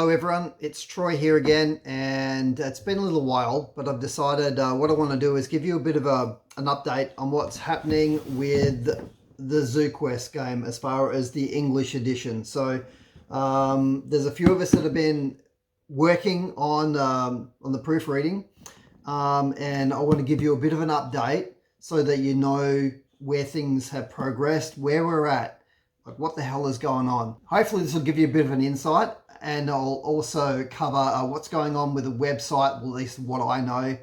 Hello everyone, it's Troy here again, and it's been a little while, but I've decided what I want to do is give you a bit of an update on what's happening with the Tseuquest game as far as the English edition. So there's a few of us that have been working on the proofreading, and I want to give you a bit of an update so that you know where things have progressed, where we're at, like what the hell is going on. Hopefully this will give you a bit of an insight, and I'll also cover what's going on with the website, well, at least what I know,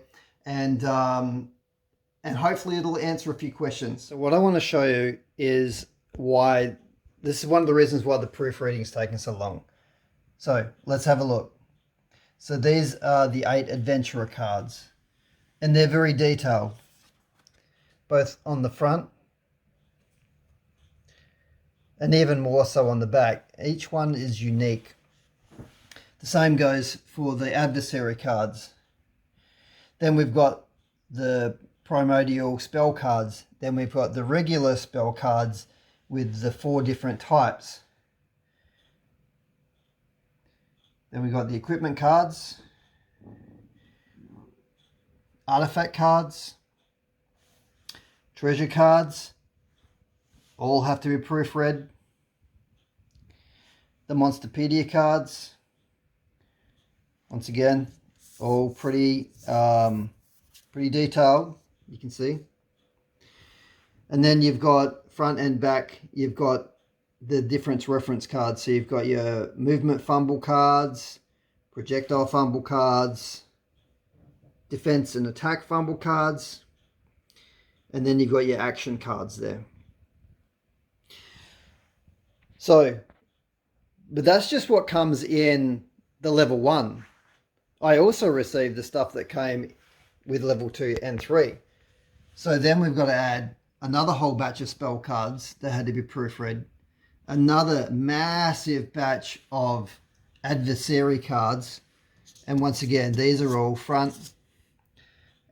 and hopefully it'll answer a few questions. So what I want to show you is why, this is one of the reasons why the proofreading is taking so long. So let's have a look. So these are the 8 adventurer cards, and they're very detailed, both on the front and even more so on the back. Each one is unique. The same goes for the adversary cards. Then we've got the primordial spell cards. Then we've got the regular spell cards with the 4 different types. Then we've got the equipment cards, artifact cards, treasure cards, all have to be proofread. The Monsterpedia cards, once again, all pretty detailed, you can see. And then you've got front and back, you've got the difference reference cards. So you've got your movement fumble cards, projectile fumble cards, defense and attack fumble cards, and then you've got your action cards there. So, but that's just what comes in the level 1. I also received the stuff that came with level 2 and 3. So then we've got to add another whole batch of spell cards that had to be proofread, another massive batch of adversary cards, and once again, these are all front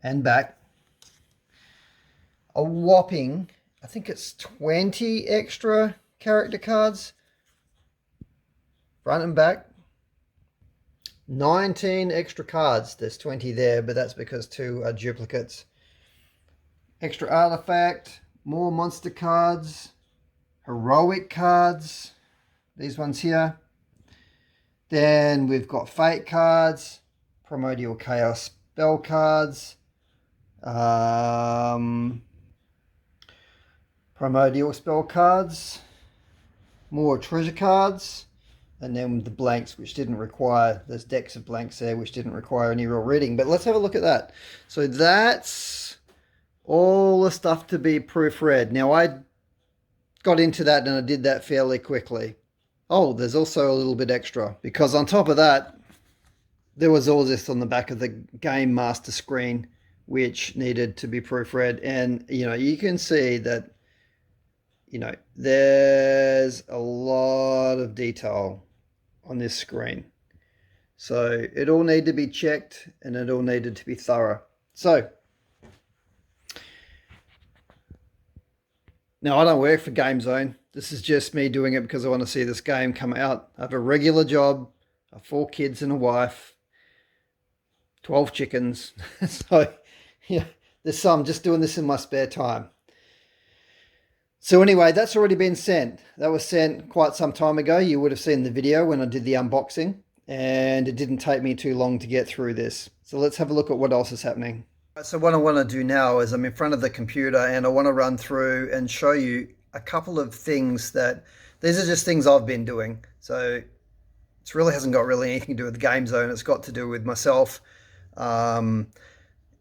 and back. A whopping, I think it's 20 extra character cards, front and back. 19 extra cards. There's 20 there, but that's because 2 are duplicates. Extra artifact, more monster cards, heroic cards, these ones here. Then we've got fate cards, primordial chaos spell cards, primordial spell cards, more treasure cards, and then the blanks, which didn't require, there's decks of blanks there which didn't require any real reading. But let's have a look at that. So that's all the stuff to be proofread. Now I got into that and I did that fairly quickly. Oh, there's also a little bit extra, because on top of that there was all this on the back of the game master screen which needed to be proofread. And you know, you can see that, you know, there's a lot of detail on this screen. So it all needed to be checked and it all needed to be thorough. So now I don't work for Gamezone. This is just me doing it because I want to see this game come out. I have a regular job, I have 4 kids and a wife, 12 chickens. So yeah, I'm just doing this in my spare time. So anyway, that's already been sent. That was sent quite some time ago. You would have seen the video when I did the unboxing, and it didn't take me too long to get through this. So let's have a look at what else is happening. So what I want to do now is I'm in front of the computer and I want to run through and show you a couple of things that, these are just things I've been doing. So it really hasn't got really anything to do with Gamezone. It's got to do with myself and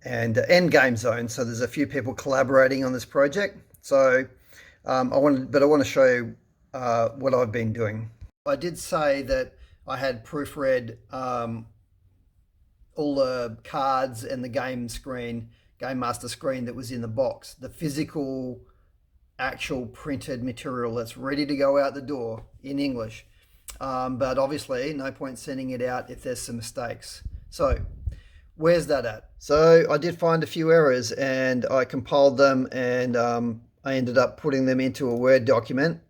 Gamezone. So there's a few people collaborating on this project. So I want to show you what I've been doing. I did say that I had proofread all the cards and the game master screen that was in the box, the physical, actual printed material that's ready to go out the door in English. But obviously, no point sending it out if there's some mistakes. So where's that at? So I did find a few errors and I compiled them, and I ended up putting them into a Word document.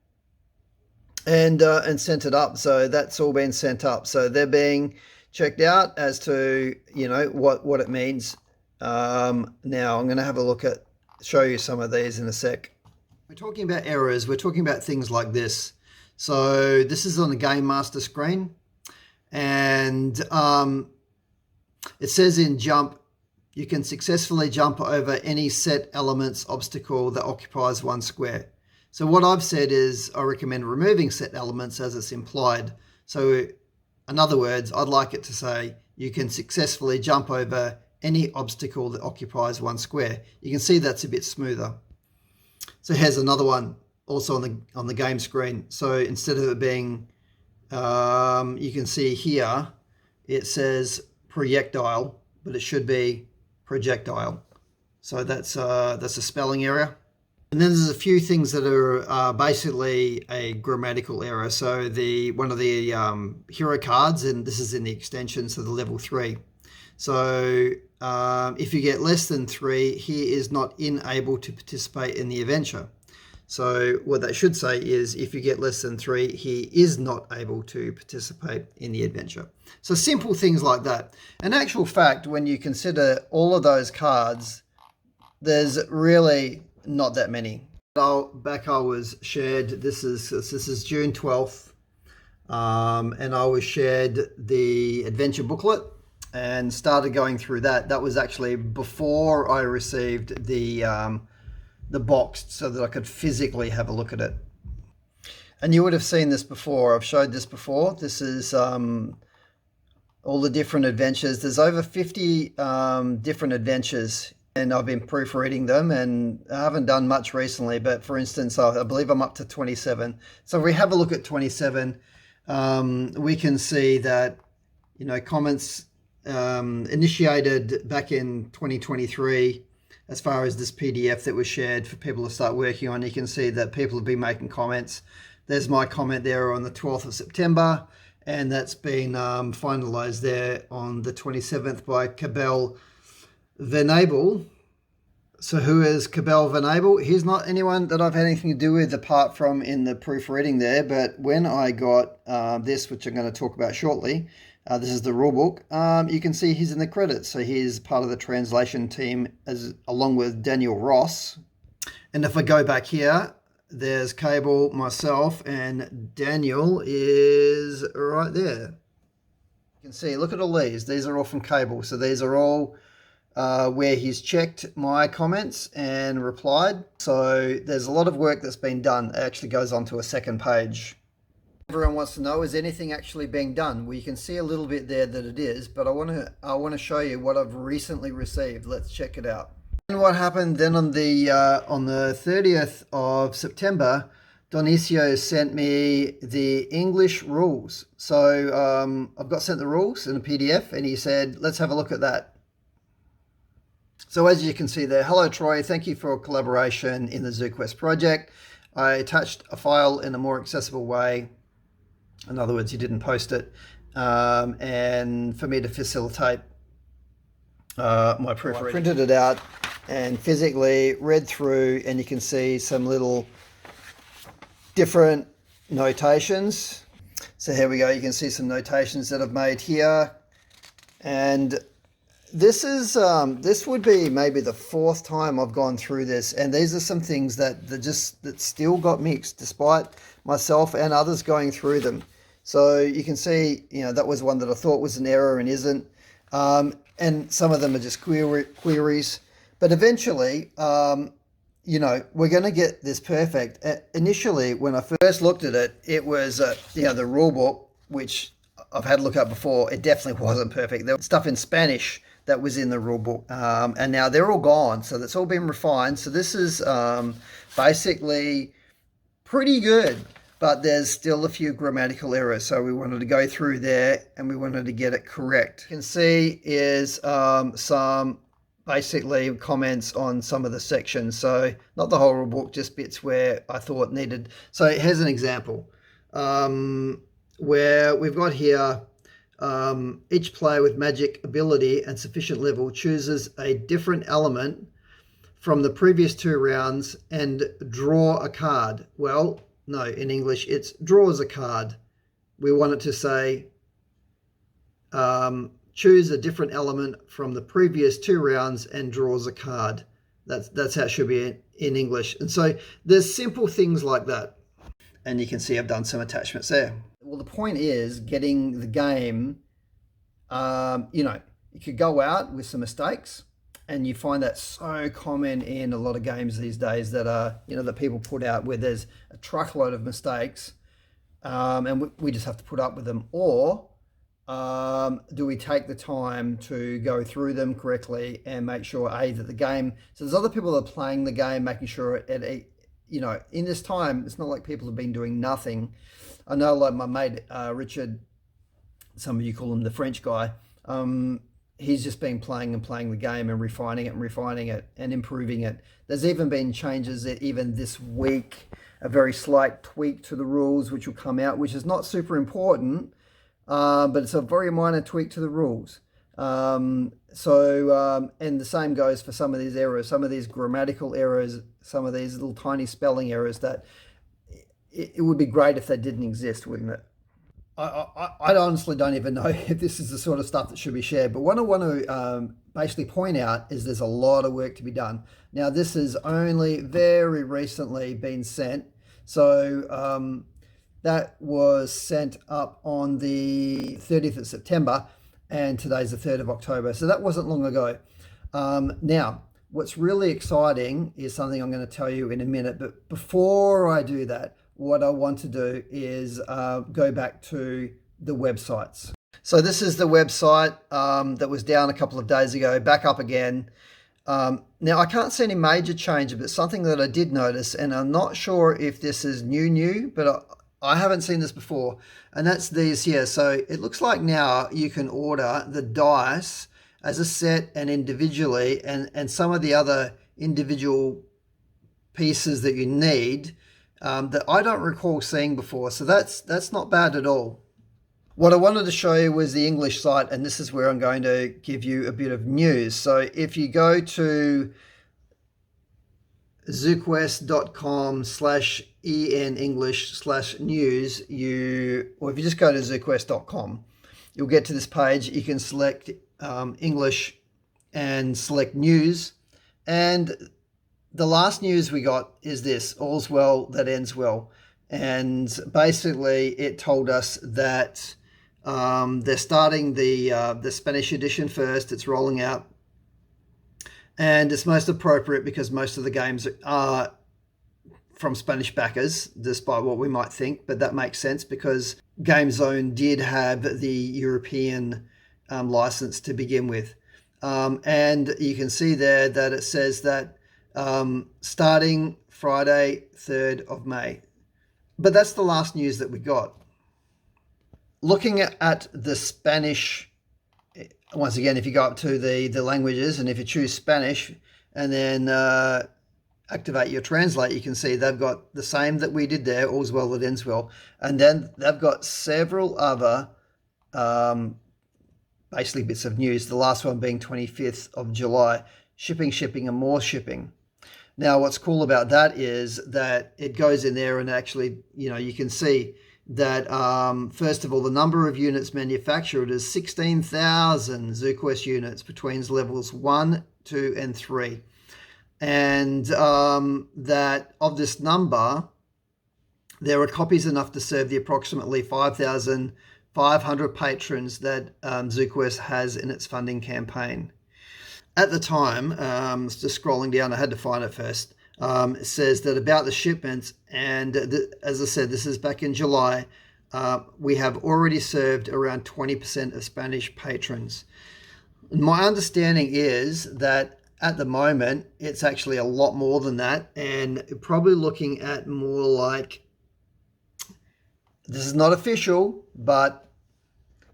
and sent it up. So that's all been sent up. So they're being checked out as to, you know, what it means. Now I'm going to have a look at, show you some of these in a sec. We're talking about errors. We're talking about things like this. So this is on the Game Master screen, and it says in jump, you can successfully jump over any set elements obstacle that occupies one square. So what I've said is I recommend removing set elements as it's implied. So in other words, I'd like it to say you can successfully jump over any obstacle that occupies one square. You can see that's a bit smoother. So here's another one also on the game screen. So instead of it being, you can see here, it says projectile, but it should be projectile. So that's a spelling error. And then there's a few things that are basically a grammatical error. So one of the hero cards, and this is in the extension, so the level 3. So if you get less than 3, he is not unable to participate in the adventure. So what that should say is if you get less than 3, he is not able to participate in the adventure. So simple things like that. In actual fact, when you consider all of those cards, there's really not that many. Back I was shared, this is June 12th, and I was shared the adventure booklet and started going through that. That was actually before I received the box so that I could physically have a look at it. And you would have seen this before. I've showed this before. This is all the different adventures. There's over 50 different adventures, and I've been proofreading them, and I haven't done much recently, but for instance, I believe I'm up to 27. So if we have a look at 27, we can see that, you know, comments initiated back in 2023 as far as this PDF that was shared for people to start working on. You can see that people have been making comments. There's my comment there on the 12th of September, and that's been finalized there on the 27th by Cabell Venable. So who is Cabell Venable? He's not anyone that I've had anything to do with apart from in the proofreading there, but when I got this, which I'm going to talk about shortly, this is the rulebook, you can see he's in the credits. So he's part of the translation team along with Daniel Ross. And if I go back here, there's Cable, myself, and Daniel is right there. You can see, look at all these. These are all from Cable. So these are all where he's checked my comments and replied. So there's a lot of work that's been done. It actually goes on to a second page. Everyone wants to know, is anything actually being done? Well, you can see a little bit there that it is, but I want to show you what I've recently received. Let's check it out. And what happened then on the 30th of September, Donicio sent me the English rules. So I've got sent the rules in a PDF, and he said, let's have a look at that. So as you can see there, hello Troy, thank you for collaboration in the Tseuquest project. I attached a file in a more accessible way. In other words, you didn't post it, and for me to facilitate my proofreading. I printed it out and physically read through, and you can see some little different notations. So here we go, you can see some notations that I've made here, and this is this would be maybe the 4th time I've gone through this, and these are some things that still got mixed despite myself and others going through them. So you can see, you know, that was one that I thought was an error and isn't, and some of them are just queries. But eventually, you know, we're going to get this perfect. Initially, when I first looked at it, it was you know, the rule book, which I've had a look at before. It definitely wasn't perfect. There was stuff in Spanish that was in the rule book, and now they're all gone, so that's all been refined. So this is basically pretty good, but there's still a few grammatical errors, so we wanted to go through there and we wanted to get it correct. You can see is some basically comments on some of the sections, so not the whole rule book, just bits where I thought needed. So here's an example where we've got here, each player with magic ability and sufficient level chooses a different element from the previous 2 rounds and draw a card. Well, No, in English, it's draws a card. We want it to say, choose a different element from the previous 2 rounds and draws a card. That's how it should be in English. And so there's simple things like that. And you can see I've done some attachments there. Well, the point is getting the game, you could go out with some mistakes, and you find that so common in a lot of games these days that that people put out where there's a truckload of mistakes, and we just have to put up with them. Or do we take the time to go through them correctly and make sure that the game, so there's other people that are playing the game, making sure in this time, it's not like people have been doing nothing. I know, like my mate Richard, some of you call him the French guy, he's just been playing the game and refining it and improving it. There's even been changes that even this week, a very slight tweak to the rules which will come out, which is not super important, but it's a very minor tweak to the rules. And the same goes for some of these errors, some of these grammatical errors, some of these little tiny spelling errors that it would be great if they didn't exist, wouldn't it? I honestly don't even know if this is the sort of stuff that should be shared, but what I want to basically point out is there's a lot of work to be done. Now, this has only very recently been sent, so that was sent up on the 30th of September, and today's the 3rd of October, so that wasn't long ago. Now, what's really exciting is something I'm going to tell you in a minute, but before I do that, what I want to do is go back to the websites. So this is the website that was down a couple of days ago, back up again. Now, I can't see any major change, but something that I did notice, and I'm not sure if this is new, but I haven't seen this before, and that's these here. So it looks like now you can order the dice as a set and individually, and some of the other individual pieces that you need that I don't recall seeing before. So that's not bad at all. What I wanted to show you was the English site, and this is where I'm going to give you a bit of news. So if you go to Tseuquest.com/enenglish/news, or if you just go to Tseuquest.com, you'll get to this page. You can select English and select news, and the last news we got is this: all's well that ends well. And basically it told us that they're starting the Spanish edition first. It's rolling out, and it's most appropriate because most of the games are from Spanish backers, despite what we might think, but that makes sense because Gamezone did have the European license to begin with. And you can see there that it says that starting Friday, 3rd of May. But that's the last news that we got. Looking at the Spanish, once again, if you go up to the languages, and if you choose Spanish and then activate your translate, you can see they've got the same that we did there, all's well that ends well. And then they've got several other basically bits of news, the last one being 25th of July, shipping, and more shipping. Now, what's cool about that is that it goes in there and actually, you can see that, first of all, the number of units manufactured is 16,000 Tseuquest units between levels 1, 2, and 3. And that of this number, there are copies enough to serve the approximately 5,500 patrons that Tseuquest has in its funding campaign. At the time, just scrolling down, I had to find it first. It says that about the shipments, and as I said, this is back in July, we have already served around 20% of Spanish patrons. My understanding is that at the moment, it's actually a lot more than that, and probably looking at more like, this is not official, but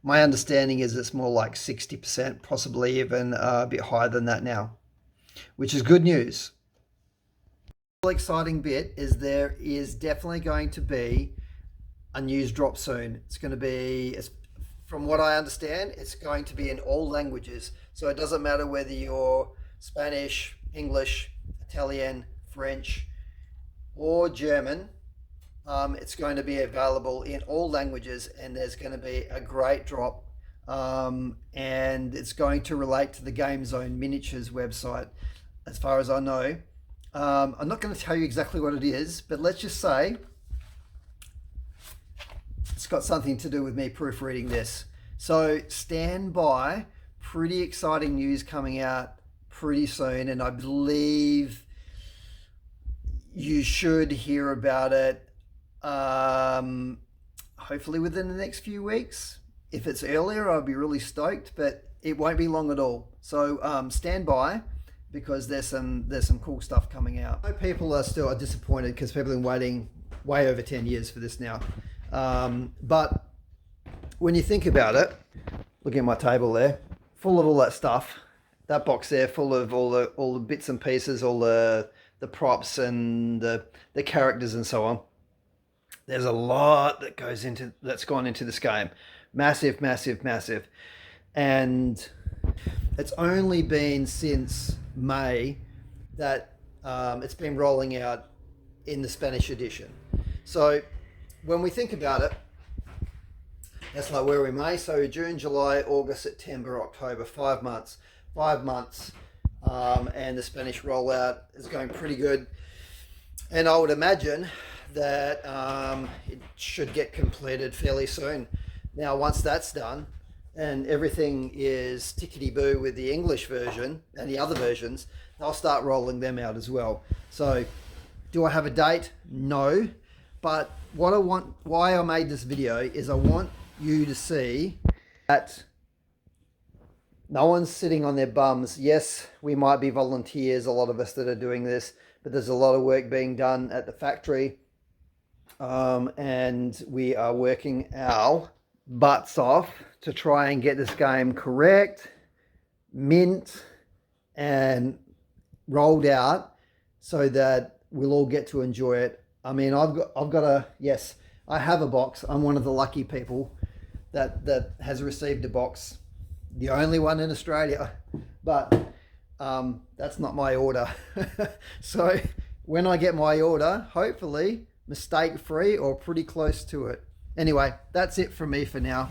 my understanding is it's more like 60%, possibly even a bit higher than that now, which is good news. The exciting bit is there is definitely going to be a news drop soon. It's going to be, from what I understand, it's going to be in all languages. So it doesn't matter whether you're Spanish, English, Italian, French, or German. It's going to be available in all languages, and there's going to be a great drop. And it's going to relate to the Gamezone miniatures website, as far as I know. I'm not going to tell you exactly what it is, but let's just say it's got something to do with me proofreading this. So stand by. Pretty exciting news coming out pretty soon, and I believe you should hear about it hopefully within the next few weeks. If it's earlier, I'll be really stoked, but it won't be long at all. So stand by, because there's some cool stuff coming out. I know people are still disappointed because people have been waiting way over 10 years for this now. But when you think about it, look at my table there, full of all that stuff. That box there, full of all the bits and pieces, all the props and the characters and so on. There's a lot that's gone into this game. Massive, massive, massive. And it's only been since May that it's been rolling out in the Spanish edition. So when we think about it, that's like where we may. So June, July, August, September, October, 5 months. 5 months. And the Spanish rollout is going pretty good. And I would imagine that it should get completed fairly soon. Now, once that's done and everything is tickety-boo with the English version and the other versions, I'll start rolling them out as well. So do I have a date? No. But what I want, why I made this video is I want you to see that no one's sitting on their bums. Yes, we might be volunteers, a lot of us that are doing this, but there's a lot of work being done at the factory. And we are working our butts off to try and get this game correct, mint, and rolled out so that we'll all get to enjoy it. I mean, I've got yes, I have a box. I'm one of the lucky people that has received a box, the only one in Australia, but that's not my order. So when I get my order, hopefully mistake free or pretty close to it. Anyway, that's it from me for now.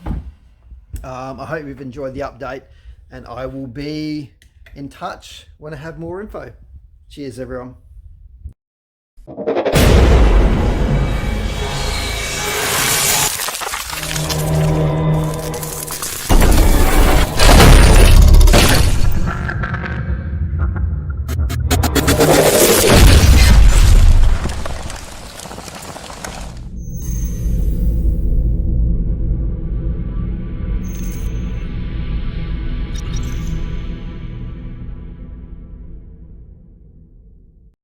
I hope you've enjoyed the update, and I will be in touch when I have more info. Cheers, everyone.